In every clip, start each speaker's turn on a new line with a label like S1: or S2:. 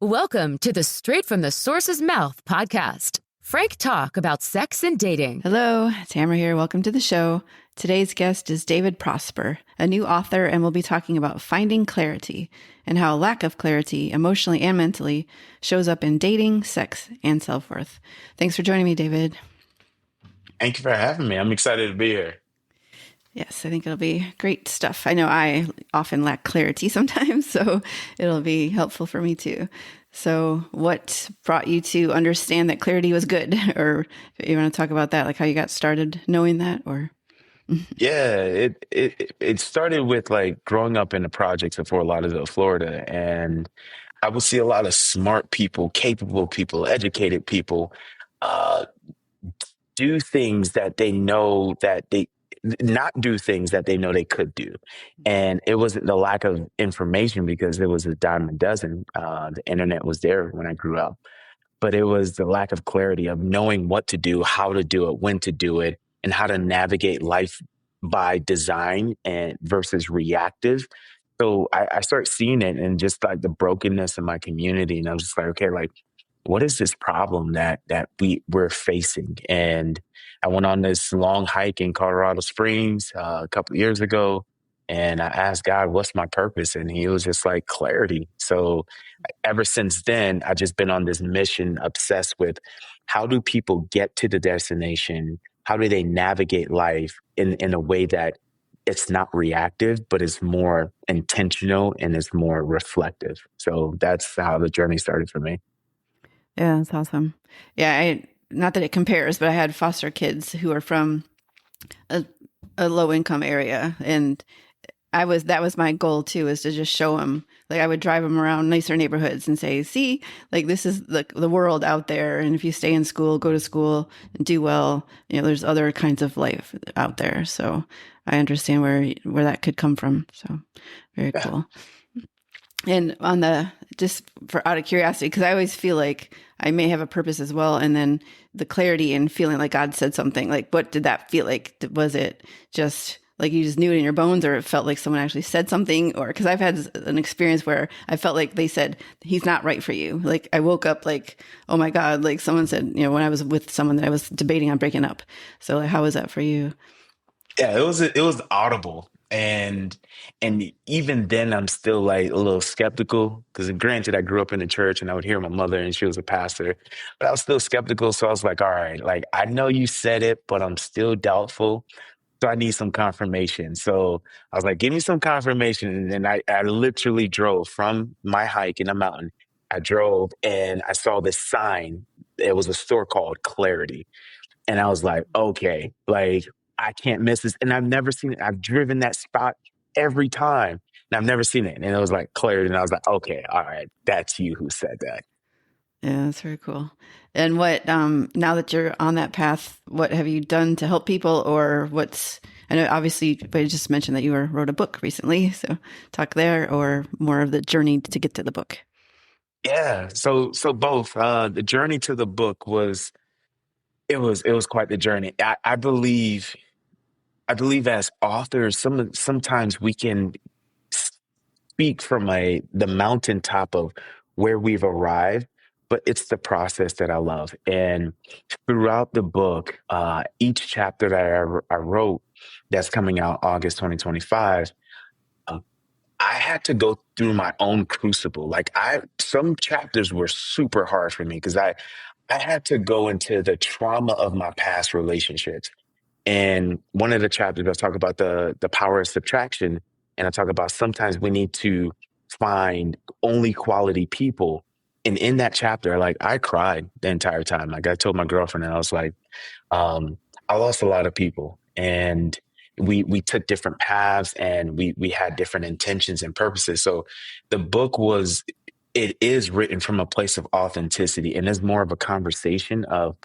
S1: Welcome to the Straight from the Source's Mouth podcast. Frank talk about sex and dating.
S2: Hello, Tamara here. Welcome to the show. Today's guest is David Prosper, a new author, and we'll be talking about finding clarity and how a lack of clarity, emotionally and mentally, shows up in dating, sex, and self-worth. Thanks for joining me, David.
S3: Thank you for having me. I'm excited to be here.
S2: Yes, I think it'll be great stuff. I know I often lack clarity sometimes, so it'll be helpful for me too. So what brought you to understand that clarity was good? Or you want to talk about that, like how you got started knowing that? Or
S3: Yeah, it started with like growing up in the projects in Fort Lauderdale, Florida, and I would see a lot of smart people, capable people, educated people uh, do things that they know that they not do things that they know they could do. And it wasn't the lack of information because it was a dime a dozen. The internet was there when I grew up, but it was the lack of clarity of knowing what to do, how to do it, when to do it, and how to navigate life by design and versus reactive. So I started seeing it and just like the brokenness in my community. And I was just like, okay, like what is this problem that we're facing? And I went on this long hike in Colorado Springs a couple of years ago, and I asked God, "What's my purpose?" And He was just like clarity. So ever since then, I've just been on this mission, obsessed with how do people get to the destination? How do they navigate life in a way that it's not reactive, but it's more intentional and it's more reflective. So that's how the journey started for me.
S2: yeah, that's awesome. Yeah, not that it compares, but I had foster kids who are from a, a low income area, and that was my goal too, is to just show them, like I would drive them around nicer neighborhoods and say, see, like this is the world out there. And if you stay in school, go to school and do well, there's other kinds of life out there. So I understand where that could come from. So very cool. And just for out of curiosity, because I always feel like I may have a purpose as well. And then the clarity and feeling like God said something, like what did that feel like? Was it just like you just knew it in your bones, or it felt like someone actually said something? Or because I've had an experience where I felt like they said, he's not right for you. Like I woke up like, oh my God, like someone said, when I was with someone that I was debating on breaking up. So like, how was that for you?
S3: Yeah, it was audible. And even then I'm still like a little skeptical because granted I grew up in the church and I would hear my mother and she was a pastor, but I was still skeptical. So I was like, all right, like I know you said it, but I'm still doubtful. So I need some confirmation. So I was like, give me some confirmation. And then I literally drove from my hike in the mountain. I drove and I saw this sign. It was a store called Clarity. And I was like, okay, like I can't miss this. And I've never seen it. I've driven that spot every time and I've never seen it. And it was like Clarity. And I was like, okay, all right, that's you who said that.
S2: Yeah, that's very cool. And what, now that you're on that path, what have you done to help people, or I know obviously, but you just mentioned that you wrote a book recently. So talk there, or more of the journey to get to the book.
S3: Yeah. So both, the journey to the book it was quite the journey. I believe as authors, sometimes we can speak from the mountaintop of where we've arrived, but it's the process that I love. And throughout the book, each chapter that I wrote that's coming out August 2025, um, I had to go through my own crucible. Like some chapters were super hard for me because I had to go into the trauma of my past relationships. And one of the chapters I talk about the power of subtraction, and I talk about sometimes we need to find only quality people. And in that chapter, like I cried the entire time. Like I told my girlfriend, and I was like, um, I lost a lot of people, and we took different paths, and we had different intentions and purposes. So the book it is written from a place of authenticity, and it's more of a conversation of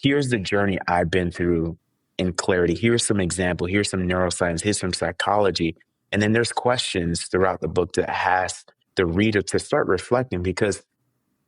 S3: here's the journey I've been through in clarity. Here's some example. Here's some neuroscience. Here's some psychology. And then there's questions throughout the book that has the reader to start reflecting because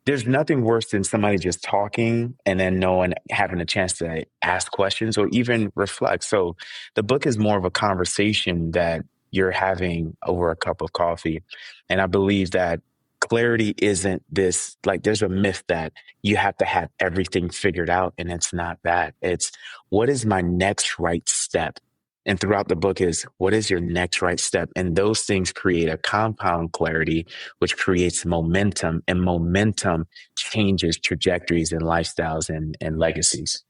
S3: there's nothing worse than somebody just talking and then no one having a chance to ask questions or even reflect. So the book is more of a conversation that you're having over a cup of coffee. And I believe that clarity isn't this, like, there's a myth that you have to have everything figured out, and it's not that. It's, what is my next right step? And throughout the book is, what is your next right step? And those things create a compound clarity, which creates momentum, and momentum changes trajectories and lifestyles and legacies.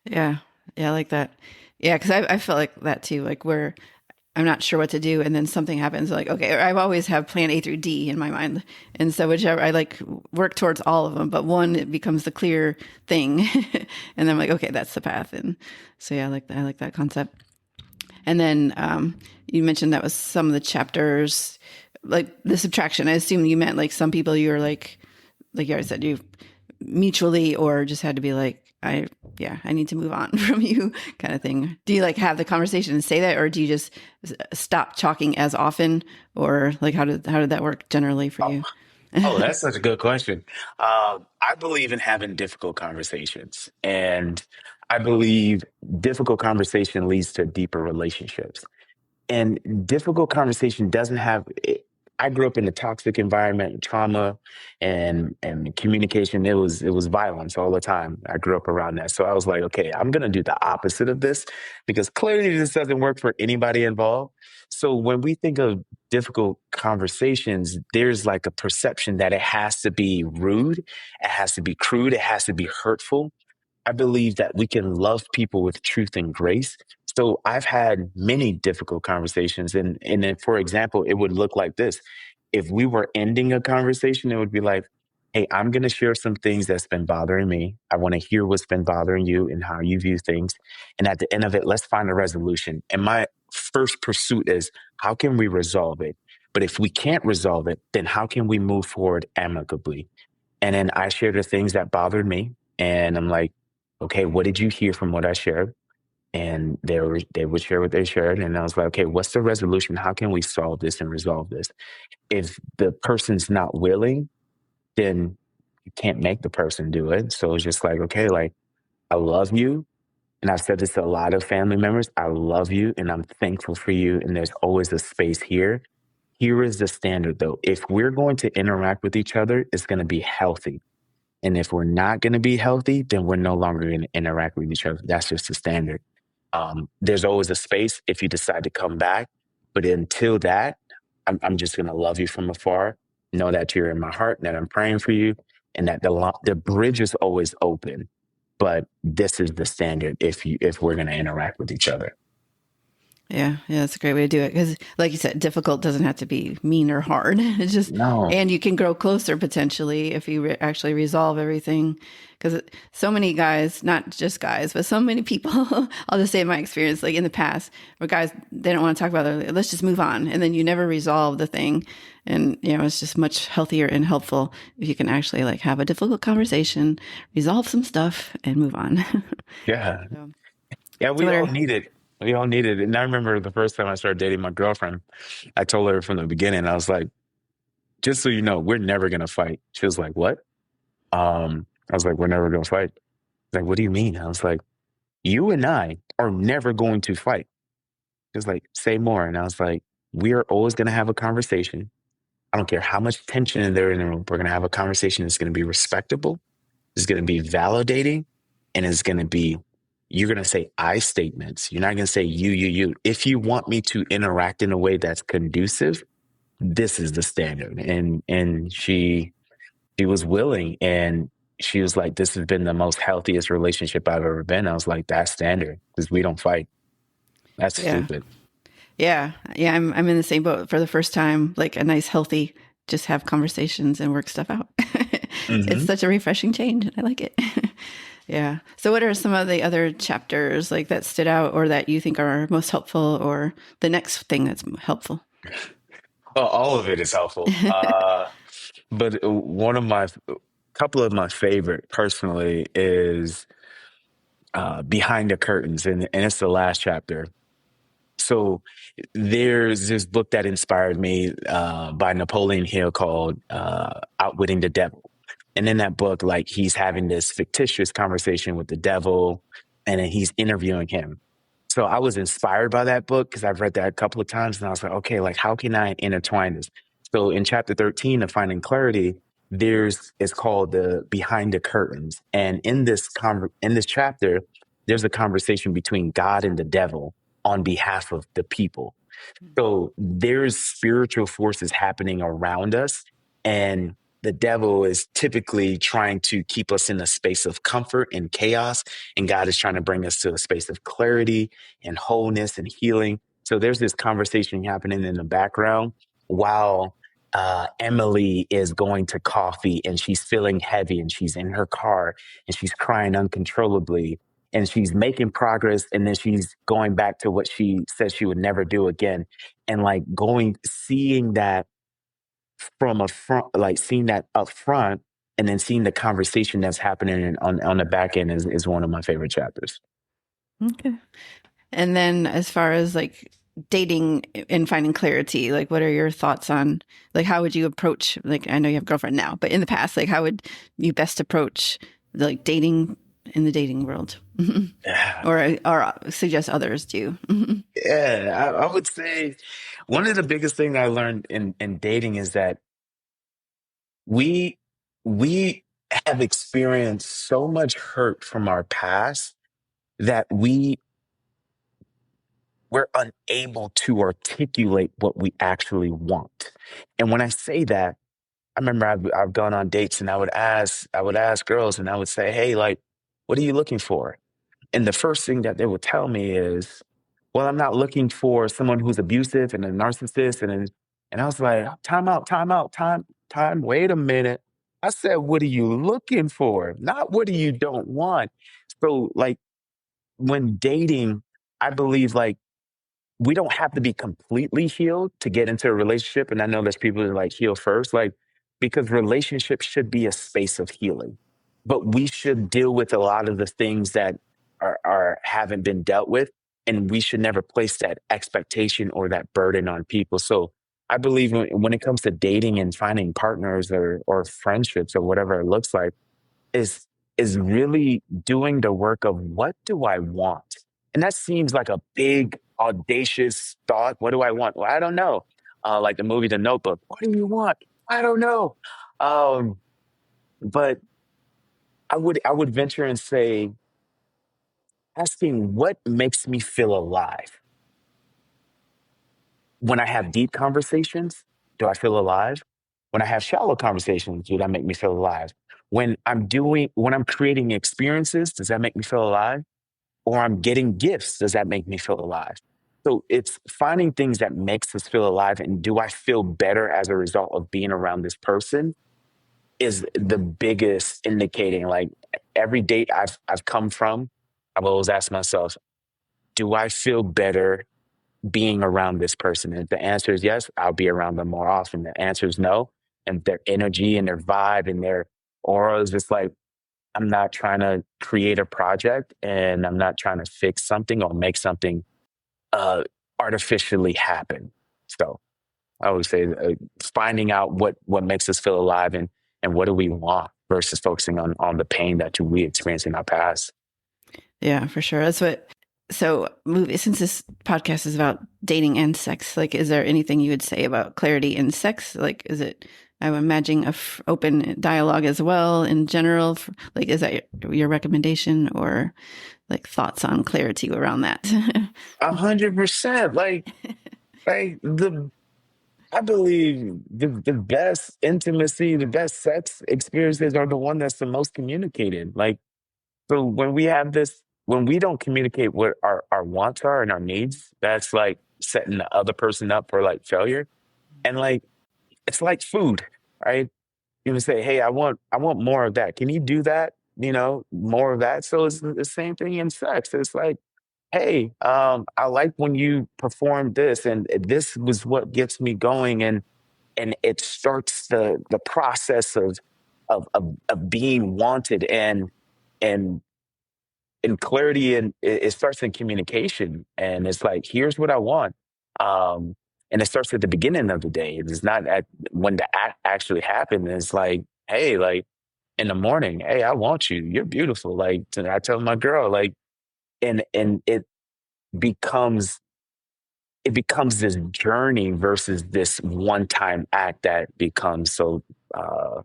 S2: Yeah. Yeah. I like that. Yeah. Cause I felt like that too. Like where I'm not sure what to do. And then something happens like, okay, I've always have plan A through D in my mind. And so whichever I like work towards all of them, but one, it becomes the clear thing. And then I'm like, okay, that's the path. And so, yeah, I like that. I like that concept. And then you mentioned that was some of the chapters, like the subtraction. I assume you meant like some people you were like you already said, you mutually or just had to be like, I need to move on from you kind of thing. Do you like have the conversation and say that, or do you just stop talking as often, or like how did that work generally for you?
S3: Oh, that's such a good question. I believe in having difficult conversations, and I believe difficult conversation leads to deeper relationships. And difficult conversation doesn't have it. I grew up in a toxic environment, trauma and communication. It was violence all the time. I grew up around that. So I was like, okay, I'm gonna do the opposite of this, because clearly this doesn't work for anybody involved. So when we think of difficult conversations, there's like a perception that it has to be rude, it has to be crude, it has to be hurtful. I believe that we can love people with truth and grace. So I've had many difficult conversations. And then, for example, it would look like this. If we were ending a conversation, it would be like, hey, I'm going to share some things that's been bothering me. I want to hear what's been bothering you and how you view things. And at the end of it, let's find a resolution. And my first pursuit is, how can we resolve it? But if we can't resolve it, then how can we move forward amicably? And then I share the things that bothered me. And I'm like, okay, what did you hear from what I shared? And they would share what they shared. And I was like, okay, what's the resolution? How can we solve this and resolve this? If the person's not willing, then you can't make the person do it. So it's just like, okay, like, I love you. And I've said this to a lot of family members. I love you and I'm thankful for you. And there's always a space here. Here is the standard though. If we're going to interact with each other, it's going to be healthy. And if we're not going to be healthy, then we're no longer going to interact with each other. That's just the standard. There's always a space if you decide to come back. But until that, I'm just going to love you from afar, know that you're in my heart, that I'm praying for you, and that the bridge is always open. But this is the standard if we're going to interact with each other.
S2: Yeah, that's a great way to do it because, like you said, difficult doesn't have to be mean or hard. It's just,
S3: No.
S2: and you can grow closer potentially if you actually resolve everything. Because so many guys, not just guys, but so many people, I'll just say in my experience, like in the past, where guys, they don't want to talk about it, let's just move on. And then you never resolve the thing. And, it's just much healthier and helpful if you can actually like have a difficult conversation, resolve some stuff and move on.
S3: Yeah.
S2: So,
S3: Yeah,
S2: so
S3: we all need it. We all need it. And I remember the first time I started dating my girlfriend, I told her from the beginning, I was like, just so you know, we're never going to fight. She was like, what? I was like, we're never going to fight. Like, what do you mean? I was like, you and I are never going to fight. She was like, say more. And I was like, we are always going to have a conversation. I don't care how much tension there in the room. We're going to have a conversation that's going to be respectable. It's going to be validating. And it's going to be, you're going to say I statements. You're not going to say you. If you want me to interact in a way that's conducive, this is the standard. And she was willing, and she was like, this has been the most healthiest relationship I've ever been. I was like, that's standard because we don't fight. That's
S2: yeah.
S3: stupid.
S2: Yeah. Yeah. I'm in the same boat for the first time, like a nice, healthy, just have conversations and work stuff out. It's
S3: Mm-hmm.
S2: such a refreshing change. I like it. Yeah. So what are some of the other chapters like that stood out or that you think are most helpful or the next thing that's helpful?
S3: Well, all of it is helpful. But one of my couple of my favorite personally is Behind the Curtains, and it's the last chapter. So there's this book that inspired me by Napoleon Hill called Outwitting the Devil. And in that book, like, he's having this fictitious conversation with the devil, and then he's interviewing him. So I was inspired by that book because I've read that a couple of times, and I was like, okay, like, how can I intertwine this? So in chapter 13 of Finding Clarity, it's called the Behind the Curtains. And in this chapter, there's a conversation between God and the devil on behalf of the people. So there's spiritual forces happening around us, and the devil is typically trying to keep us in a space of comfort and chaos, and God is trying to bring us to a space of clarity and wholeness and healing. So there's this conversation happening in the background while Emily is going to coffee and she's feeling heavy and she's in her car and she's crying uncontrollably and she's making progress and then she's going back to what she said she would never do again, and like seeing that from a front, like seeing that up front and then seeing the conversation that's happening on the back end is one of my favorite chapters.
S2: Okay. And then as far as like dating and finding clarity, like what are your thoughts on, like, how would you approach, like, I know you have a girlfriend now, but in the past, like, how would you best approach like dating in the dating world? or suggest others do?
S3: Yeah, I would say one of the biggest things I learned in dating is that we we have experienced so much hurt from our past that we're unable to articulate what we actually want. And when I say that, I remember I've gone on dates and I would ask girls and I would say, "Hey, like, what are you looking for?" And the first thing that they would tell me is, "Well, I'm not looking for someone who's abusive and a narcissist." And I was like, "Time out, time out, time. Wait a minute." I said, "What are you looking for? Not what do you don't want." So, like, when dating, I believe like we don't have to be completely healed to get into a relationship. And I know there's people that like heal first, like, because relationships should be a space of healing. But we should deal with a lot of the things that are haven't been dealt with. And we should never place that expectation or that burden on people. So I believe when it comes to dating and finding partners or friendships or whatever it looks like, is is really doing the work of what do I want? And that seems like a big, audacious thought. What do I want? Well, I don't know. Like the movie The Notebook. What do you want? I don't know. Um, but I would venture and say, asking what makes me feel alive. When I have deep conversations, do I feel alive? When I have shallow conversations, do that make me feel alive? When I'm creating experiences, does that make me feel alive? Or I'm getting gifts, does that make me feel alive? So it's finding things that makes us feel alive. And do I feel better as a result of being around this person is the biggest indicating. Like every date I've come from, I've always asked myself, do I feel better being around this person? And if the answer is yes, I'll be around them more often. The answer is no. And their energy and their vibe and their aura is just like, I'm not trying to create a project and I'm not trying to fix something or make something uh, artificially happen. So I would say finding out what makes us feel alive and what do we want versus focusing on the pain that we experienced in our past.
S2: Yeah, for sure. So since this podcast is about dating and sex, like, is there anything you would say about clarity in sex? Like, is it, I'm imagining open dialogue as well in general. Like, is that your recommendation or like thoughts on clarity around that?
S3: 100%. Like I believe the best intimacy, the best sex experiences are the one that's the most communicated. Like, so when we don't communicate what our wants are and our needs, that's like setting the other person up for like failure. And like, it's like food, right? You would say, "Hey, I want more of that. Can you do that? More of that." So it's the same thing in sex. It's like, "Hey, I like when you perform this, and this was what gets me going." And it starts the process of being wanted and and clarity, and it starts in communication. And it's like, here's what I want. Um, and it starts at the beginning of the day. It's not at when the act actually happened. It's like, hey, like in the morning, hey, I want you. You're beautiful. Like I tell my girl, like, and it becomes it becomes this journey versus this one-time act that becomes so uh,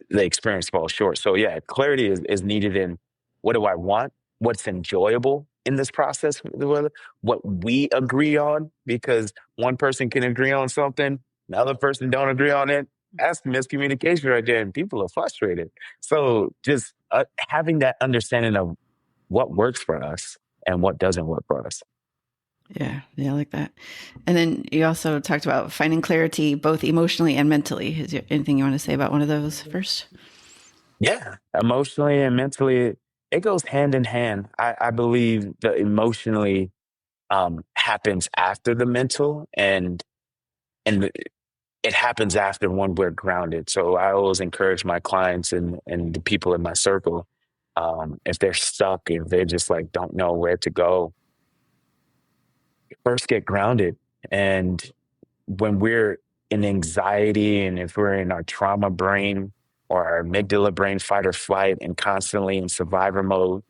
S3: the experience falls short. So yeah, clarity is needed in what do I want, what's enjoyable in this process, what we agree on, because one person can agree on something, another person don't agree on it. That's miscommunication right there, and people are frustrated. So just having that understanding of what works for us and what doesn't work for us.
S2: Yeah, I like that. And then you also talked about finding clarity both emotionally and mentally. Is there anything you want to say about one of those first?
S3: Yeah, emotionally and mentally, it goes hand in hand. I believe the emotionally happens after the mental, and it happens after when we're grounded. So I always encourage my clients and the people in my circle, if they're stuck, if they just like don't know where to go, first get grounded. And when we're in anxiety and if we're in our trauma brain or our amygdala brain, fight or flight, and constantly in survivor mode,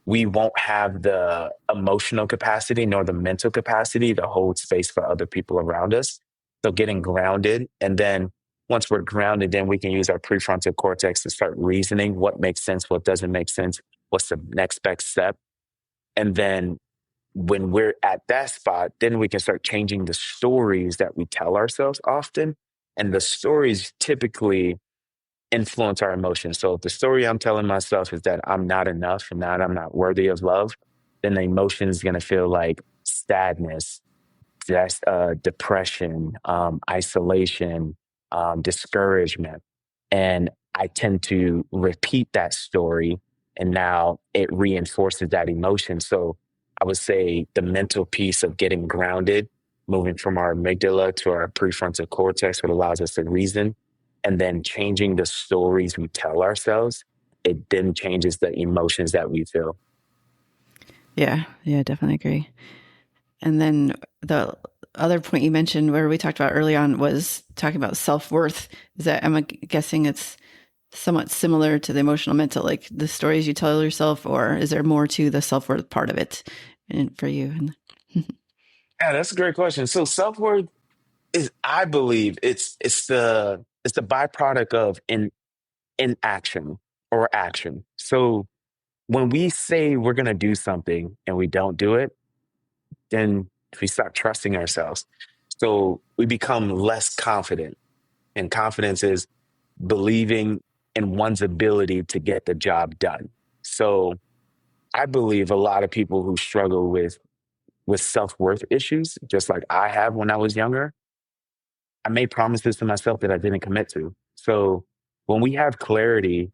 S3: we won't have the emotional capacity nor the mental capacity to hold space for other people around us. So getting grounded, and then once we're grounded, then we can use our prefrontal cortex to start reasoning what makes sense, what doesn't make sense, what's the next best step. And then when we're at that spot, then we can start changing the stories that we tell ourselves often. And the stories typically influence our emotions. So if the story I'm telling myself is that I'm not enough and that I'm not worthy of love, then the emotion is going to feel like sadness, that's depression, isolation, discouragement. And I tend to repeat that story, and now it reinforces that emotion. So I would say the mental piece of getting grounded, moving from our amygdala to our prefrontal cortex, what allows us to reason, and then changing the stories we tell ourselves, it then changes the emotions that we feel.
S2: Yeah, definitely agree. And then the other point you mentioned where we talked about early on was talking about self-worth. Is that, I'm guessing it's somewhat similar to the emotional mental, like the stories you tell yourself, or is there more to the self-worth part of it for you?
S3: Yeah, that's a great question. So self-worth is, I believe it's the byproduct of inaction or action. So when we say we're going to do something and we don't do it, then we start trusting ourselves. So we become less confident. And confidence is believing in one's ability to get the job done. So I believe a lot of people who struggle with self-worth issues, just like I have when I was younger, I made promises to myself that I didn't commit to. So when we have clarity,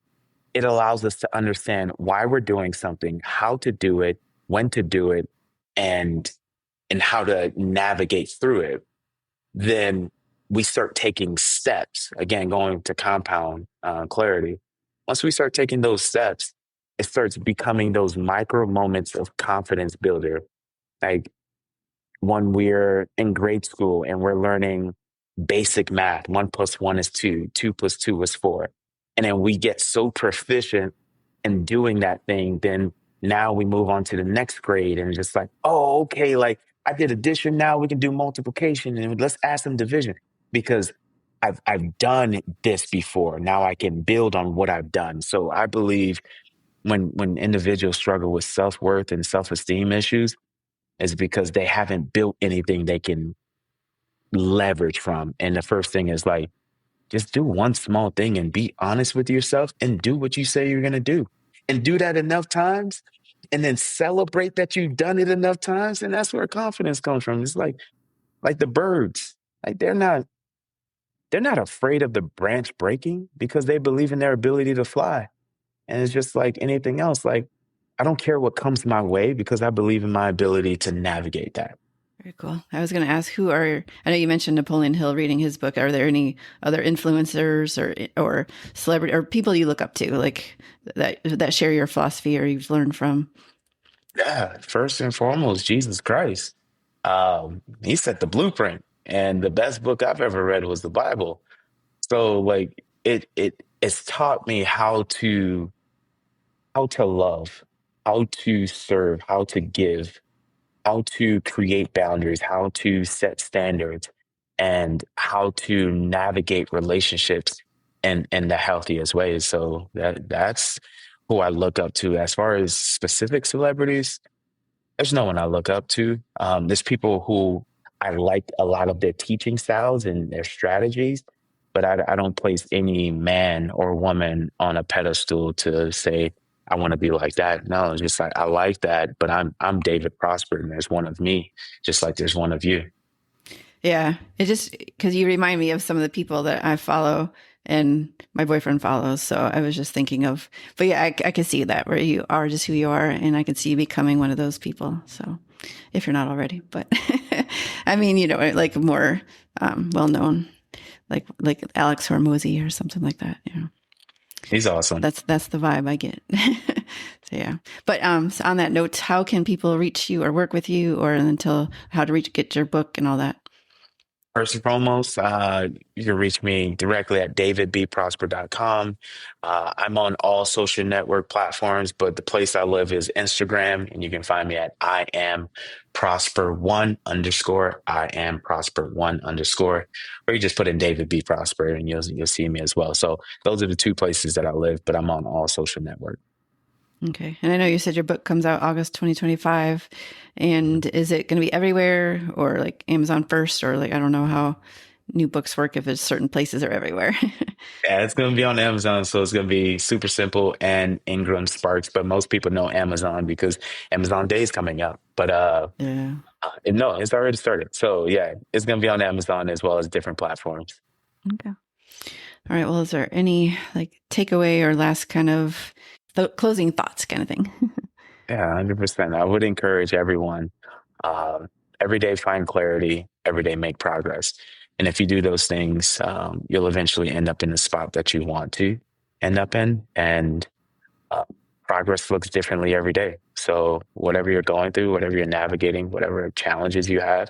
S3: it allows us to understand why we're doing something, how to do it, when to do it, and how to navigate through it. Then we start taking steps. Again, going to compound clarity. Once we start taking those steps, it starts becoming those micro moments of confidence builder. Like when we're in grade school and we're learning basic math, 1 plus 1 is 2, 2 plus 2 is 4. And then we get so proficient in doing that thing, then now we move on to the next grade and just like, oh, okay, like I did addition, now we can do multiplication and let's add some division because I've done this before. Now I can build on what I've done. So I believe when individuals struggle with self-worth and self-esteem issues, is because they haven't built anything they can leverage from. And the first thing is like, just do one small thing and be honest with yourself and do what you say you're going to do. And do that enough times and then celebrate that you've done it enough times. And that's where confidence comes from. It's like the birds, like they're not afraid of the branch breaking because they believe in their ability to fly. And it's just like anything else. Like, I don't care what comes my way because I believe in my ability to navigate that.
S2: Very cool. I was going to ask, I know you mentioned Napoleon Hill reading his book. Are there any other influencers or celebrity or people you look up to, like that share your philosophy or you've learned from?
S3: Yeah, first and foremost, Jesus Christ. He set the blueprint, and the best book I've ever read was the Bible. So, like, it's taught me how to love, how to serve, how to give, how to create boundaries, how to set standards, and how to navigate relationships in the healthiest ways. So that's who I look up to. As far as specific celebrities, there's no one I look up to. There's people who I like a lot of their teaching styles and their strategies, but I don't place any man or woman on a pedestal to say I want to be like that. No, it's just like I like that, but I'm David Prosper, and there's one of me, just like there's one of you.
S2: Yeah. It just, because you remind me of some of the people that I follow and my boyfriend follows. So I was just thinking of, but yeah, I can see that where you are just who you are. And I can see you becoming one of those people. So if you're not already, but I mean, like more well known, like Alex Hormozy or something like that.
S3: He's awesome.
S2: That's the vibe I get. So yeah. But so on that note, how can people reach you or work with you, or until how to get your book and all that?
S3: First and foremost, you can reach me directly at davidbprosper.com. I'm on all social network platforms, but the place I live is Instagram, and you can find me at I am prosper1 underscore, I am prosper1 underscore, or you just put in David B. Prosper and you'll see me as well. So those are the two places that I live, but I'm on all social network.
S2: Okay. And I know you said your book comes out August 2025. And is it going to be everywhere, or like Amazon first, or like, I don't know how new books work if it's certain places or everywhere?
S3: Yeah, it's going to be on Amazon, so it's going to be super simple and Ingram Sparks. But most people know Amazon because Amazon Day is coming up. But
S2: Yeah.
S3: no, it's already started. So yeah, it's going to be on Amazon as well as different platforms.
S2: Okay. All right. Well, is there any like takeaway or last kind of closing thoughts kind of thing?
S3: Yeah, 100%. I would encourage everyone, uh, every day find clarity, every day make progress. And if you do those things, you'll eventually end up in the spot that you want to end up in. And uh, progress looks differently every day. So whatever you're going through, whatever you're navigating, whatever challenges you have,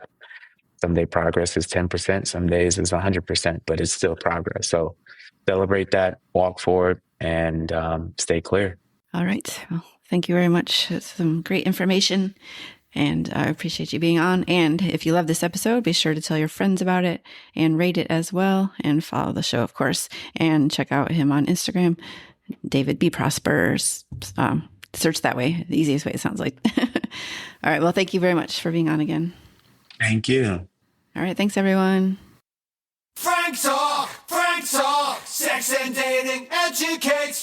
S3: someday progress is 10%, some days it's 100%, but it's still progress. So celebrate that, walk forward, and stay clear.
S2: All right. Well, thank you very much. It's some great information, and I appreciate you being on. And if you love this episode, be sure to tell your friends about it and rate it as well, and follow the show, of course, and check out him on Instagram, David B. Prosper. Search that way. The easiest way, it sounds like. All right. Well, thank you very much for being on again.
S3: Thank you.
S2: All right. Thanks, everyone.
S4: Frank Talk, sex and dating educates.